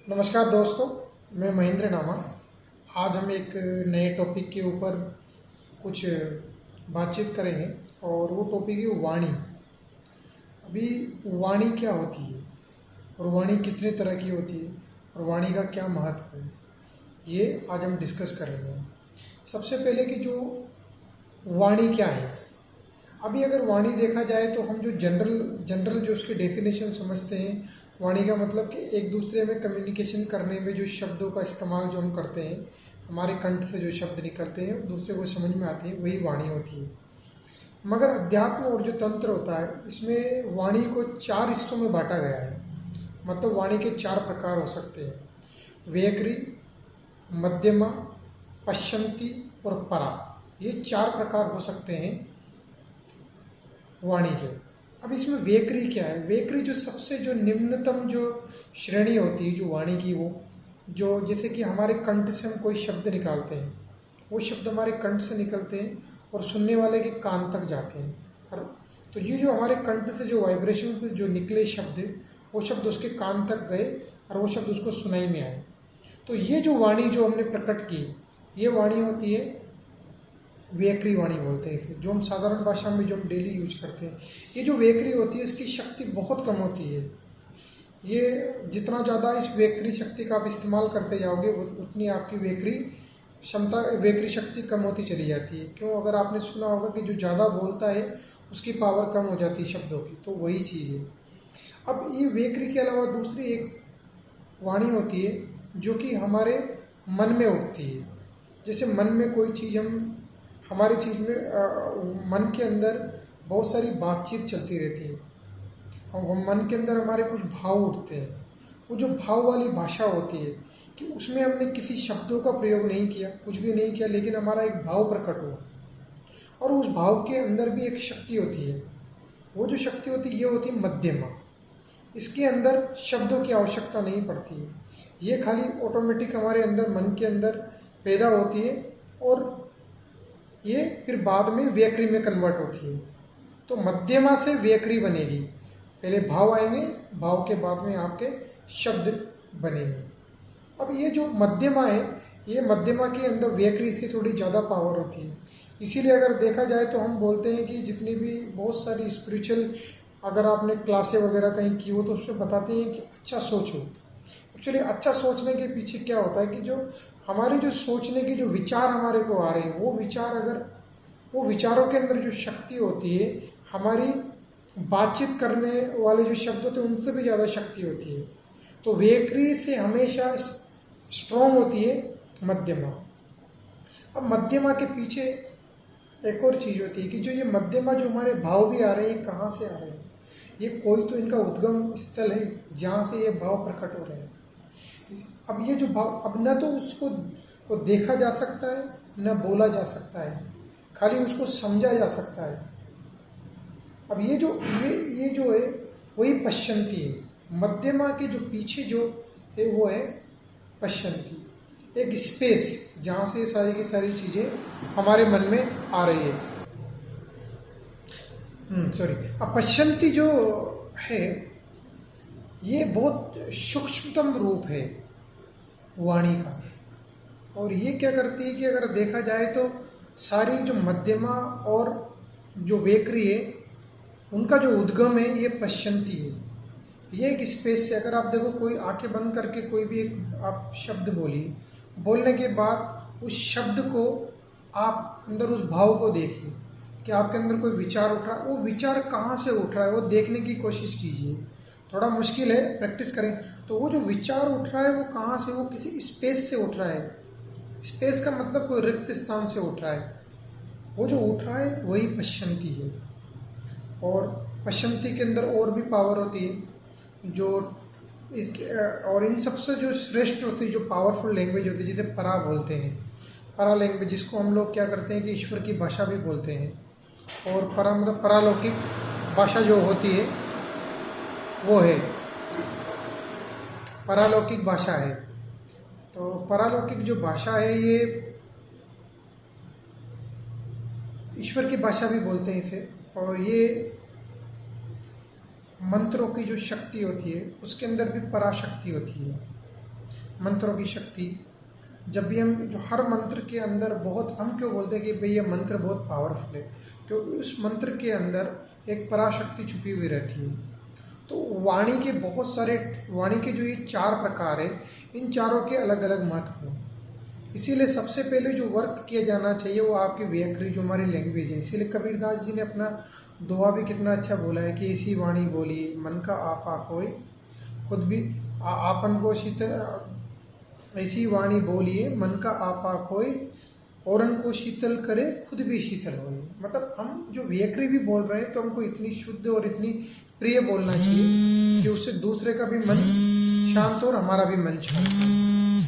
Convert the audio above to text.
नमस्कार दोस्तों, मैं महेंद्र नामा। आज हम एक नए टॉपिक के ऊपर कुछ बातचीत करेंगे और वो टॉपिक है वाणी। अभी वाणी क्या होती है और वाणी कितने तरह की होती है और वाणी का क्या महत्व है, ये आज हम डिस्कस करेंगे। सबसे पहले कि जो वाणी क्या है। अभी अगर वाणी देखा जाए तो हम जो जनरल जनरल जो उसकी डेफिनेशन समझते हैं, वाणी का मतलब कि एक दूसरे में कम्युनिकेशन करने में जो शब्दों का इस्तेमाल जो हम करते हैं, हमारे कंठ से जो शब्द निकलते हैं दूसरे को समझ में आते हैं, वही वाणी होती है। मगर अध्यात्म और जो तंत्र होता है, इसमें वाणी को 4 हिस्सों में बांटा गया है। मतलब वाणी के 4 प्रकार हो सकते हैं: वैखरी, मध्यमा, पश्चंती और परा। ये 4 प्रकार हो सकते हैं वाणी के। अब इसमें वेकरी क्या है? वेकरी जो सबसे जो निम्नतम जो श्रेणी होती है जो वाणी की, वो जो जैसे कि हमारे कंठ से हम कोई शब्द निकालते हैं, वो शब्द हमारे कंठ से निकलते हैं और सुनने वाले के कान तक जाते हैं। और तो ये जो हमारे कंठ से जो वाइब्रेशन से जो निकले शब्द, वो शब्द उसके कान तक गए और वो शब्द उसको सुनाई में आए। तो ये जो वाणी जो हमने प्रकट की, ये वाणी होती है वेकरी वाणी बोलते हैं इसे, जो हम साधारण भाषा में जो हम डेली यूज करते हैं। ये जो वेकरी होती है, इसकी शक्ति बहुत कम होती है। ये जितना ज़्यादा इस वेकरी शक्ति का आप इस्तेमाल करते जाओगे, उतनी आपकी वेकरी क्षमता, वेकरी शक्ति कम होती चली जाती है। क्यों? अगर आपने सुना होगा कि जो ज़्यादा बोलता है उसकी पावर कम हो जाती है शब्दों की, तो वही चीज़ है। अब ये वेकरी के अलावा दूसरी एक वाणी होती है जो कि हमारे मन में उठती है। जैसे मन में कोई चीज़ हमारी चीज़ में मन के अंदर बहुत सारी बातचीत चलती रहती है। हम मन के अंदर हमारे कुछ भाव उठते हैं। वो जो भाव वाली भाषा होती है कि उसमें हमने किसी शब्दों का प्रयोग नहीं किया, कुछ भी नहीं किया, लेकिन हमारा एक भाव प्रकट हुआ और उस भाव के अंदर भी एक शक्ति होती है। वो जो शक्ति होती है, ये होती है मध्यमा। इसके अंदर शब्दों की आवश्यकता नहीं पड़ती है। ये खाली ऑटोमेटिक हमारे अंदर, मन के अंदर पैदा होती है और ये फिर बाद में व्यक्री में कन्वर्ट होती है। तो मध्यमा से व्यक्री बनेगी। पहले भाव आएंगे, भाव के बाद में आपके शब्द बनेंगे। अब ये जो मध्यमा है, ये मध्यमा के अंदर व्यक्री से थोड़ी ज़्यादा पावर होती है। इसीलिए अगर देखा जाए तो हम बोलते हैं कि जितनी भी बहुत सारी स्पिरिचुअल, अगर आपने क्लासें वगैरह कहीं की हो तो उसमें बताते हैं कि अच्छा सोचो। एक्चुअली अच्छा सोचने के पीछे क्या होता है कि जो हमारे जो सोचने के जो विचार हमारे को आ रहे हैं, वो विचार, अगर वो विचारों के अंदर जो शक्ति होती है, हमारी बातचीत करने वाले जो शब्द होते हैं उनसे भी ज़्यादा शक्ति होती है। तो वेकरी से हमेशा स्ट्रॉन्ग होती है मध्यमा। अब मध्यमा के पीछे एक और चीज़ होती है कि जो ये मध्यमा जो हमारे भाव भी आ रहे हैं, कहाँ से आ रहे हैं? ये कोई तो इनका उद्गम स्थल है जहाँ से ये भाव प्रकट हो रहे हैं। अब ये जो भाव, अब न तो उसको को देखा जा सकता है, न बोला जा सकता है, खाली उसको समझा जा सकता है। अब ये जो है वही पश्चंती है। मध्यमा के जो पीछे जो है वो है पश्चंती, एक स्पेस जहाँ से सारी की सारी चीज़ें हमारे मन में आ रही है। अब पश्चंती जो है, ये बहुत सूक्ष्मतम रूप है वाणी का। और ये क्या करती है कि अगर देखा जाए तो सारी जो मध्यमा और जो वेकरी है, उनका जो उद्गम है ये पश्चंती है। ये एक स्पेस से, अगर आप देखो, कोई आंखें बंद करके कोई भी एक आप शब्द बोलिए, बोलने के बाद उस शब्द को आप अंदर उस भाव को देखिए कि आपके अंदर कोई विचार उठ रहा है। वो विचार कहाँ से उठ रहा है वो देखने की कोशिश कीजिए। थोड़ा मुश्किल है, प्रैक्टिस करें। तो वो जो विचार उठ रहा है वो कहाँ से, वो किसी स्पेस से उठ रहा है। स्पेस का मतलब कोई रिक्त स्थान से उठ रहा है। वो जो उठ रहा है वही पश्चंती है। और पश्चंती के अंदर और भी पावर होती है जो और इन सबसे जो श्रेष्ठ होती है, जो पावरफुल लैंग्वेज होती है, जिसे परा बोलते हैं। परा लैंग्वेज, जिसको हम लोग क्या करते हैं कि ईश्वर की भाषा भी बोलते हैं। और परा मतलब परालौकिक भाषा जो होती है वो है परालौकिक भाषा है। तो परालौकिक जो भाषा है, ये ईश्वर की भाषा भी बोलते हैं इसे। और ये मंत्रों की जो शक्ति होती है उसके अंदर भी पराशक्ति होती है। मंत्रों की शक्ति, जब भी हम जो हर मंत्र के अंदर बहुत, हम क्यों बोलते हैं कि भाई ये मंत्र बहुत पावरफुल है, क्योंकि उस मंत्र के अंदर एक पराशक्ति छुपी हुई रहती है। तो वाणी के बहुत सारे, वाणी के जो ये 4 प्रकार है, इन चारों के अलग अलग महत्व हैं। इसीलिए सबसे पहले जो वर्क किया जाना चाहिए वो आपकी व्याकरण, जो हमारी लैंग्वेज है। इसीलिए कबीरदास जी ने अपना दोहा भी कितना अच्छा बोला है कि ऐसी वाणी बोलिए मन का आपा कोई, खुद भी आपन को शीतल, ऐसी वाणी बोलिए मन का आपा कोई, औरन को शीतल करे खुद भी शीतल होए। मतलब हम जो व्याकरण भी बोल रहे हैं तो हमको इतनी शुद्ध और इतनी प्रिय बोलना चाहिए कि उससे दूसरे का भी मन शांत हो और हमारा भी मन शांत हो।